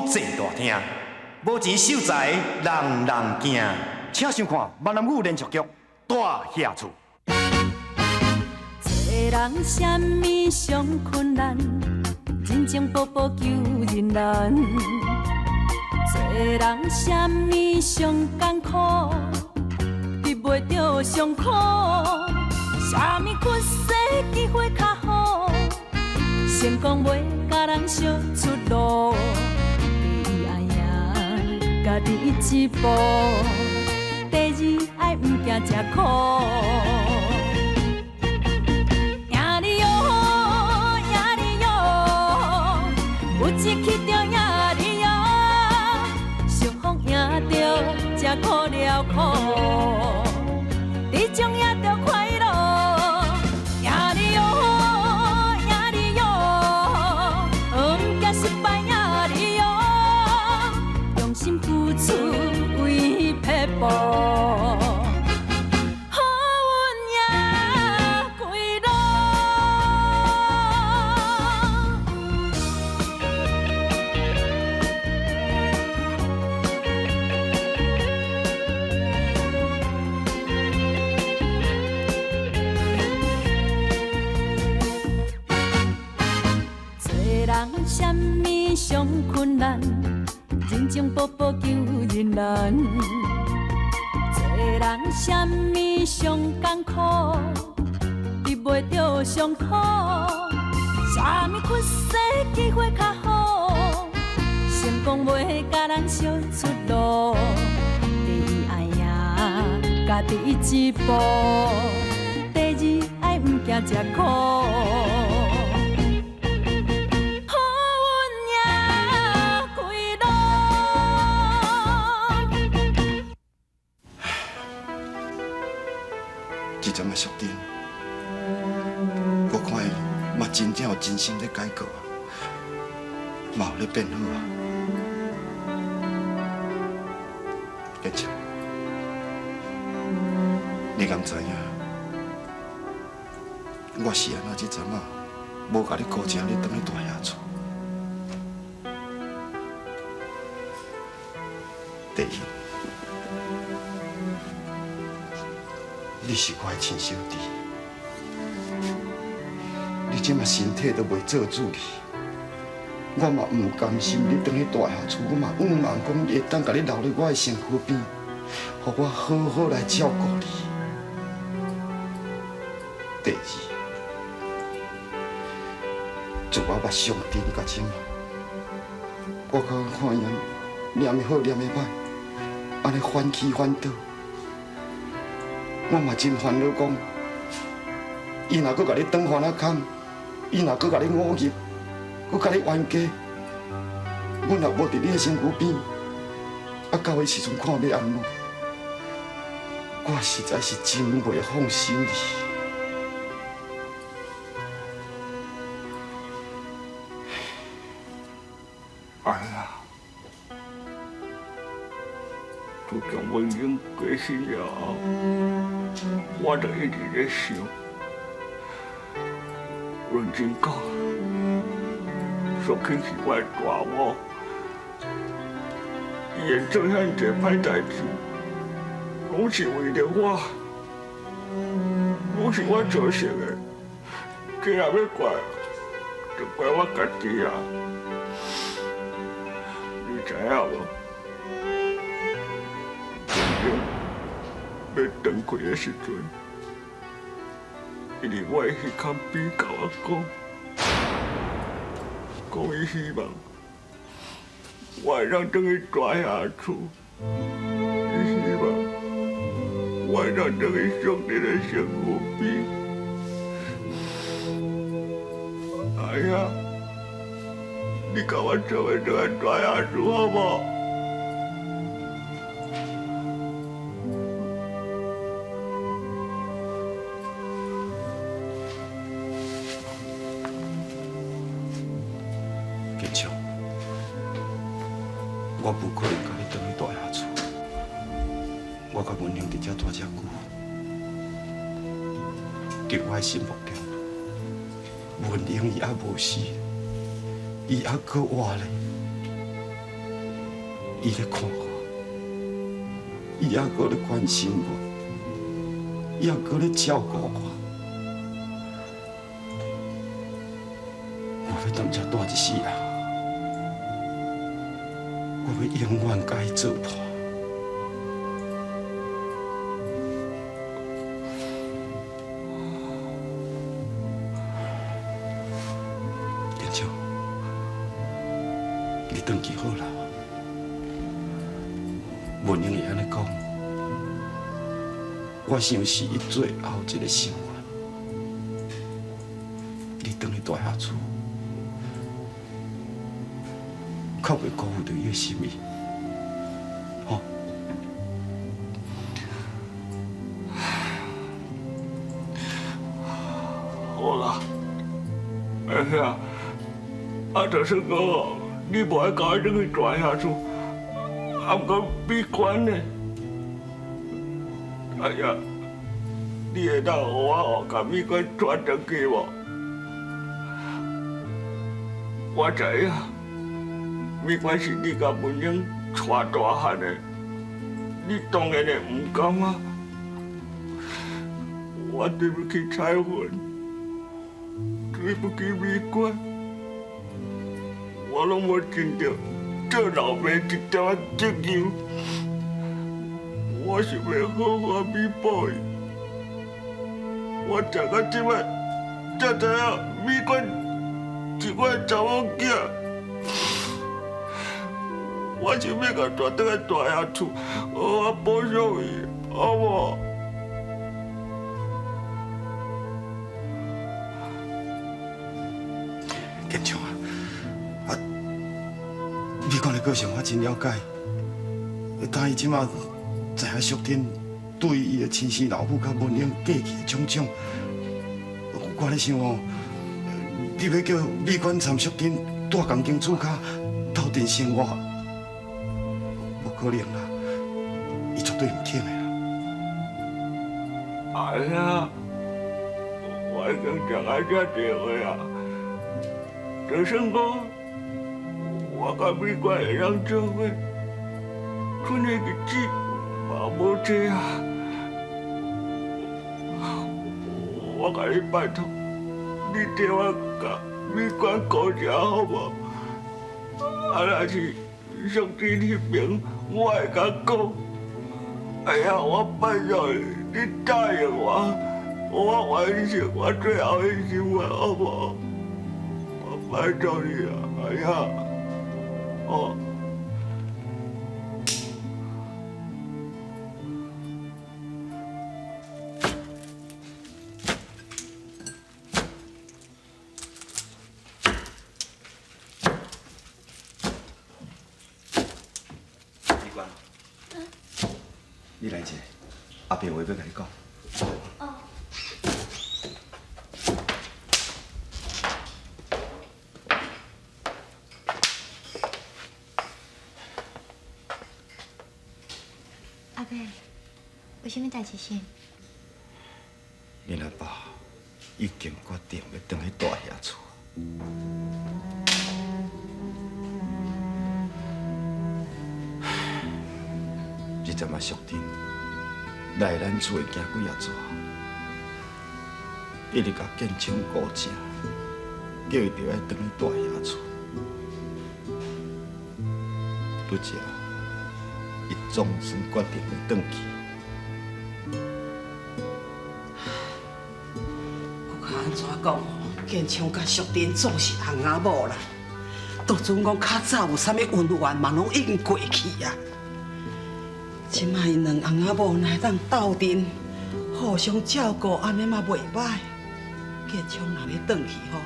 坐大厅，无钱守财，人人惊。请收看闽南语连续剧《大厦厝》。做人什么上困难，人情薄薄求人难。做人什么上艰苦，得袂着上苦。什么缺世机会较好，成功袂甲人相出路。第一爱赢家己一步，第二爱毋惊吃苦。赢你哟，赢你哟，有志气着赢你哟，相逢赢着才苦了苦，你将赢着快乐。赢你哟，赢你哟，毋惊失败赢你哟，用心付出为撇步。什么上困难，人情薄薄求人难。做人什么上艰苦，得袂着上苦。什么缺世机会较好，成功袂甲人相出路。第一爱赢家己一步，第二爱毋惊吃苦。这阵的宿丁，我看伊嘛真正有真心在改过啊，嘛有咧变好啊。建强，你敢知影？我是安怎这阵啊，无甲你顾车，你等去大衙厝。第一。你是我的亲小弟，你即马身体都袂做主哩，我嘛唔甘心你转去大厦厝，我嘛盼望讲会当甲你留伫我的身躯边，互我好好来照顾你。第二，自我捌上阵甲即马，我看伊念的好念的歹，安尼反起反倒。我嘛真烦恼，讲伊若搁甲你转翻啊空，伊若搁甲你误入，搁甲你冤家，阮若无伫你的身躯边，啊到的时阵看要安怎？我实在是真袂放心你。哎呀，自从文英过世了后，我就一直在想，认真讲，说起是我的大某，伊会做遐济歹代志，拢是为着我，拢是我造成的。既然要怪，就怪我家己啊！你知影无？要断开的时阵，伊伫我的耳孔边甲我讲伊希望我会当转去大厦厝，伊希望我会当转去上帝的身躯边。哎呀，你甲我做伙转去大厦厝好无？建强，我不可能甲你转去大厦厝。我甲文英伫遮住遮久，伫我的心目中，文英伊还无死，伊还搁活咧。伊咧看我，伊还搁咧关心我，伊还搁咧照顾我。我要当遮大一世人，我要永远甲伊做伴。建昌，你回去好啦。文英会安尼讲，我想是伊最后一个心愿。你回去大厦厝，较袂辜负着伊的心意，吼。好啦，哎呀，大生哥，你无爱甲我转去大厦厝。啊，不过美观呢？哎呀，你会当互我甲美观转转去无？我知影，美观是你甲文英带大汉的，你当然会唔甘啊！我对不起彩云，对不起美观，我拢无尽到。做老爸一点仔责任，我想要好好弥补伊。我长到即摆，才知影美观是我的查某囝。我想要甲带倒来大厦厝，好好保养伊，好无？建昌啊！美观的个性我真了解，但伊即马知影淑珍对伊的亲生老母甲文英过去的种种，我咧想哦，你要叫美观参淑珍住钢筋厝下斗阵生活，无可能啦，伊绝对唔听的啦。哎呀，我已经讲啊遮多话啊，大生哥。我甲美观会当做伙，剩的日子嘛无济啊！我甲你拜托，你替我甲美观顾一下好无？啊，若是上天迄边，我会甲讲。哎呀，我拜托你，你答应我，我完成我最后的心愿好无？我拜托你啊！哎呀！哦，美观，你来者，阿伯话要甲你讲。哦。阿伯，有啥物代志先？恁阿爸已经决定要回去大厦厝。这阵啊，淑珍来咱厝行几啊逝，一直甲建昌顾正，叫伊着要回去大厦厝。拄则，伊总算决定要回去。安怎讲哦？建昌甲淑珍总是翁仔某啦，都准讲较早有啥物恩怨嘛，拢已经过去啊。即摆因两翁仔某若会当斗阵，互相照顾，安尼嘛袂歹。建昌若要转去吼，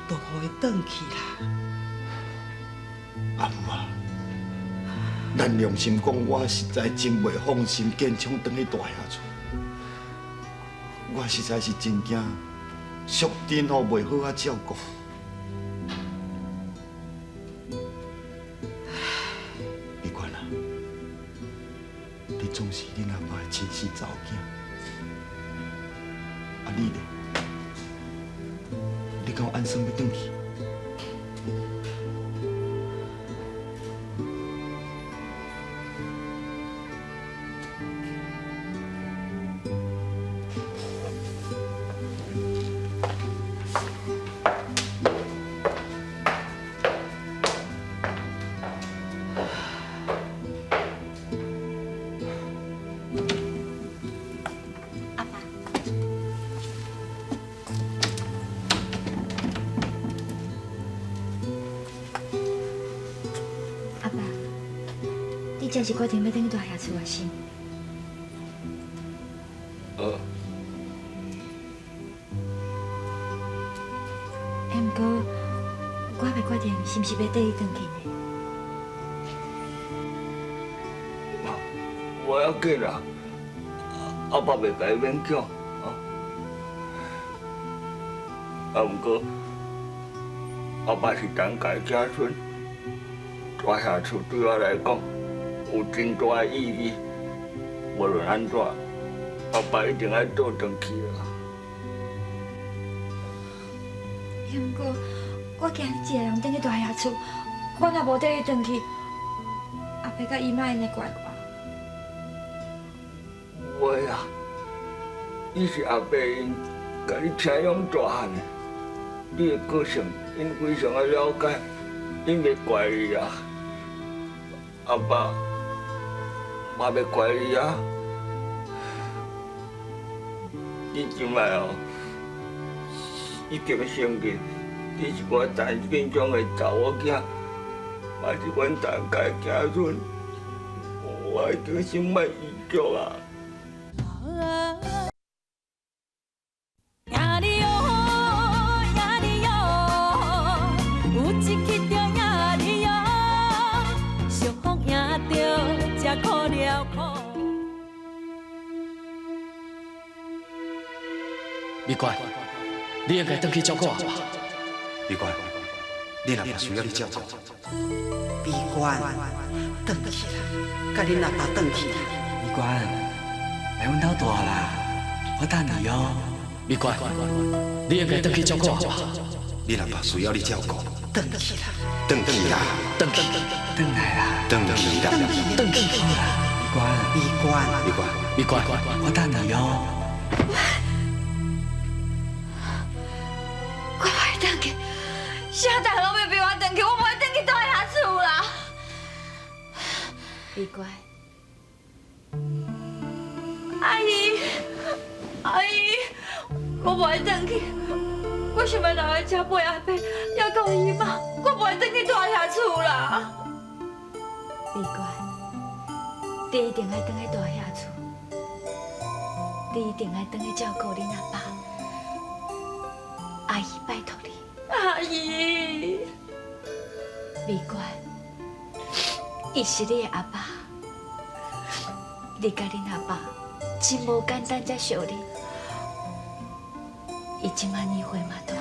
就互伊转去啦。阿母啊，咱良心讲，我实在真袂放心建昌转去大厦厝，我实在是真惊。淑珍吼袂好啊照顾，美观啊，你总是恁阿爸的亲生查某囝，啊你呢？你敢有安生要转去？真是决定要等去大爷厝啊？是？毋过，我还袂决定是毋是要缀伊转去呢？我要紧啦，阿爸袂甲伊勉强啊。毋过，阿爸是当家家孙，大下厝对我来讲有真大的意义。无论安怎，阿爸一定要倒转去啦。毋过，我惊你一个人等去大爷厝，我若无缀伊转去，阿伯甲姨妈因会怪我。喂啊，你是阿伯因甲你请养大汉的，你的个性因非常的了解，因袂怪你啊。阿爸嘛袂怪你啊。你今摆哦，已经承认你是我陈建忠的查某囝，嘛是阮陈家家孙，我已经心满意足啊。美乖，你应该回去照顾阿爸。美乖，你阿爸需要你照顾。美观，回去啦，甲恁阿爸回去啦。美乖，来阮兜大啦，我等你哦。美乖，你应该回去照顾阿爸。你阿爸需要你照顾。回去啦，回去啦，回来啦，回去啦，回去好啦。美乖，美观，美乖，我等你哦。我不会转去，啥代拢要逼我转去，我不会转去大爷厝啦。美乖，阿姨，阿姨，我不会转去，我想要留在这陪阿伯，要到姨妈，我不会转去大爷厝啦。美乖，你一定要转去大爷厝，你一定要转去照顾恁阿爸。阿姨，拜托你，阿姨，美乖，伊是你的阿爸，你甲恁阿爸真无简单才相认，伊即摆年岁嘛大，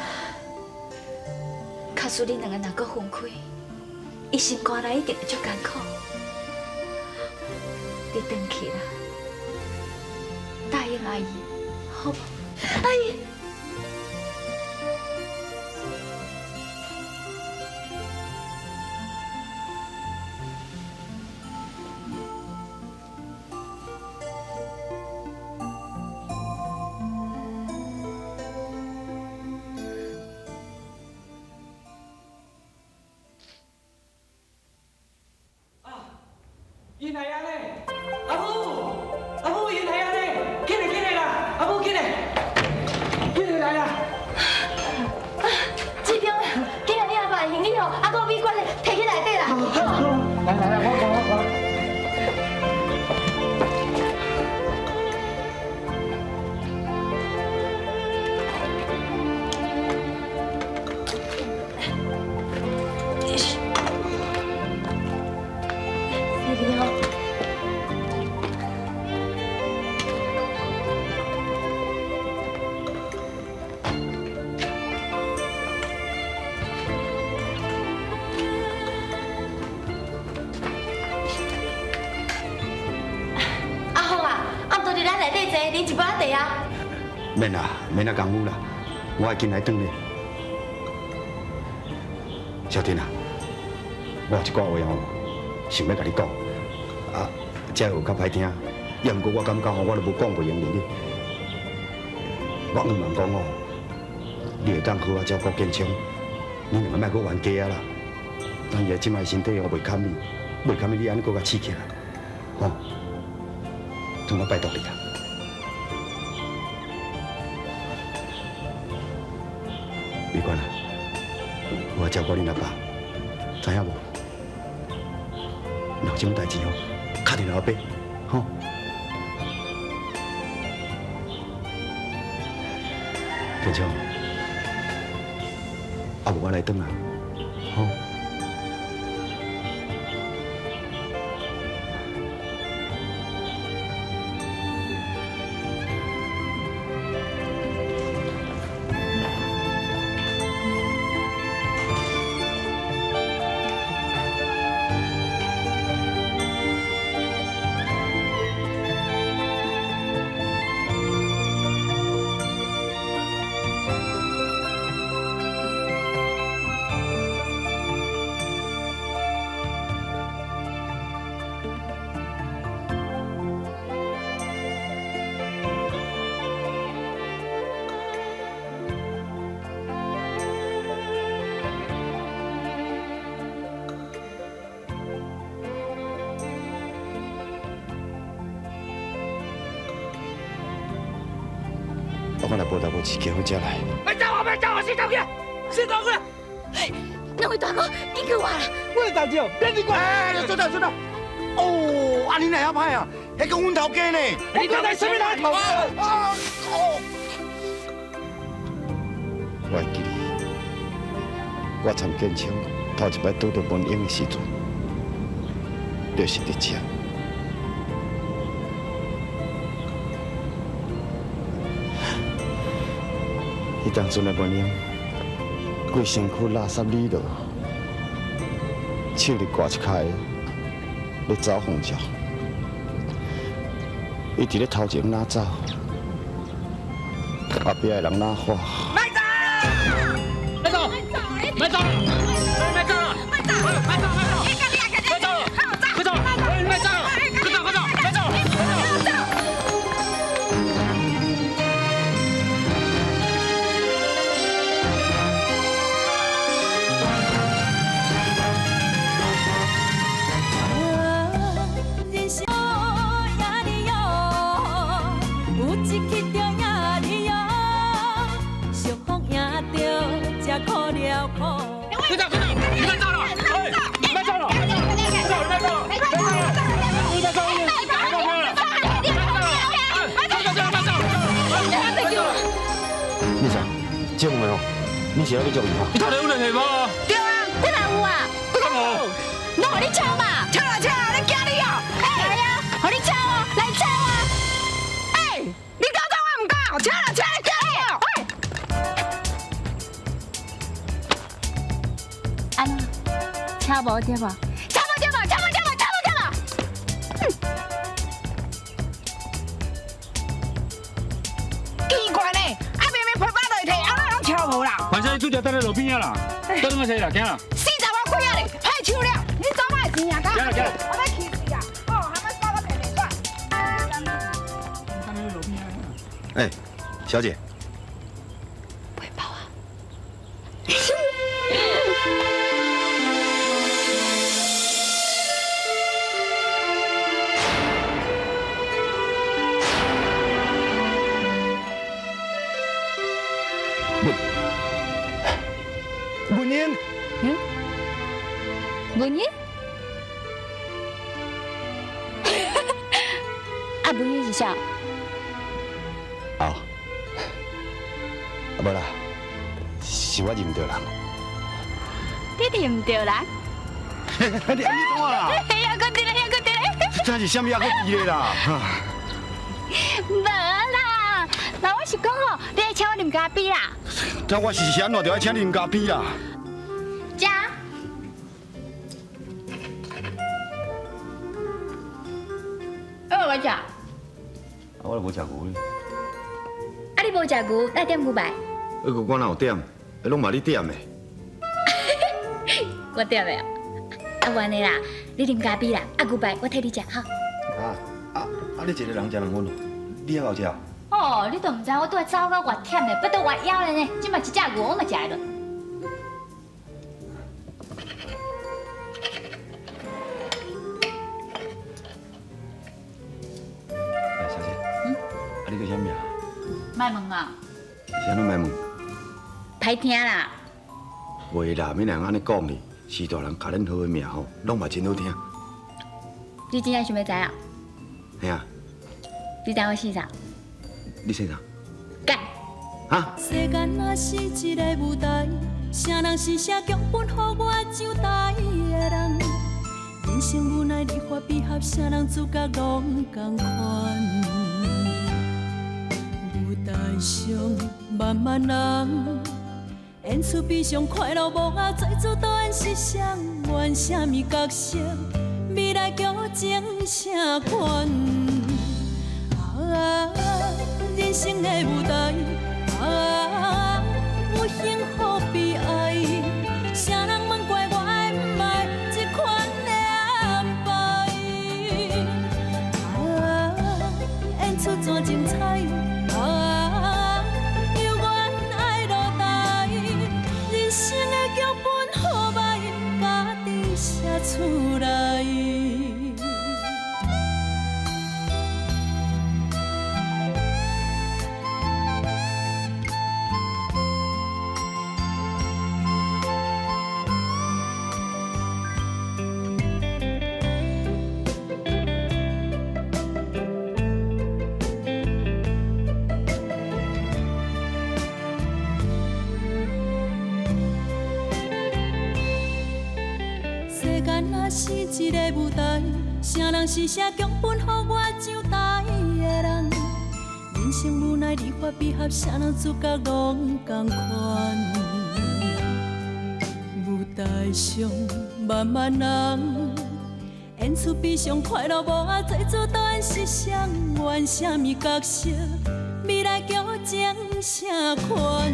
假使恁两个若搁分开，伊心肝内一定会足艰苦。你转去啦，答应阿姨，好无？阿姨。因来啊嘞！阿母，阿母因来啊嘞！进来啦！阿母进来来啦！志平，今日你阿爸行李哦，阿哥美观的摕去内底啦。来，我看。啉一杯茶啊！免啦，免啊功夫啦，我会进来转咧。小婷啊，我有一句话哦，想要甲你讲，这有较歹听，也毋过我感觉我都无讲袂用你。我毋茫讲哦，你会当好好照顾建昌，你两个莫搁冤家啊啦。但伊即摆身体哦袂堪你，袂堪你安尼搁甲刺起来，吼，同我拜托你啦。美观啊，我照顾恁阿爸，知影无？若有这种代志哦，日老爸，吼。天昌，阿母我来转啊，吼。我来报答无钱，结婚才来。别走啊！别走啊！先走去，先走去。两位大哥，你叫我啦！我是大舅，别你管。坐到。哦，啊，你哪遐歹啊？迄个阮头家呢？你刚才什么来头啊？我会记得，我参建厂头一摆拄到文英的时阵，就是伫遮。迄当阵的文英，规身躯垃圾里落，手里挂一开，咧走风照。伊伫咧头前哪走，后壁的人哪花。别走！别走！别走！这有没有？你是要去做伊吗？你头前有联系无？对啊，你哪有啊？你敢无？我互你抢嘛！抢啊！你惊你哦！哎呀，互你抢哦，来抢啊！哎，你搞到我唔搞，抢啊！你惊你哦！安那，抢无对无？抢无对无？抢无对无？抢无对无？奇怪呢，啊明明皮包落地，啊哪拢抢无啦？反正你拄着等在路边啊啦，等怎么势啦？行啦。 40万几啊哩，太抢了！你走我的钱啊，行啦行啦。我要气死啊！哦，还要烧到平平转。哎，小姐，不会跑啊？文英，文英？啊，文英是啥？哦，无啦，是我认着人。你认唔着人？你安尼怎啦？还搁伫咧，这是什么还搁伊咧啦？无啦，那我是讲吼，你来请我啉咖啡啦。但我是安怎就爱请你饮咖啡啦？食。我食。啊，我都无食牛呢。你无食牛，来点牛排。我哪有点？拢嘛你点的。我点的啊。啊，完的啦，你啉咖啡啦，啊牛排我替你食哈。你一个人食2份咯？你还有食？哦，你都唔知我拄仔走到外忝的，不都外枵了呢？即嘛一只牛我嘛食了。哎，小姐，你叫啥名？卖问啊，是安怎卖问？歹听啦。袂啦，免人安尼讲哩。是大人甲恁好的名吼，拢嘛真好听。你真正想要知啊？系啊，你知我姓啥？你姓啥？干。啊？世间若是一个舞台，啥人是写剧本，予我上台的人？人生无奈，你法比合，啥人主角拢同款。舞台上万万人，演出比上快乐无啊，最主导演是谁？演啥物角色？未来剧情啥款？人生的舞台。有幸福悲哀，啥人问怪我的不爱这款的安排？演出怎精彩？有缘爱落台，人生的剧本好歹家己写出来。是一个舞台，啥人是写剧本，予我上台的人？人生无奈，你法比合，啥人主角拢同款。舞台上万万人，演出比上快乐无啊，最主导演是谁？演啥物角色？未来剧情啥款？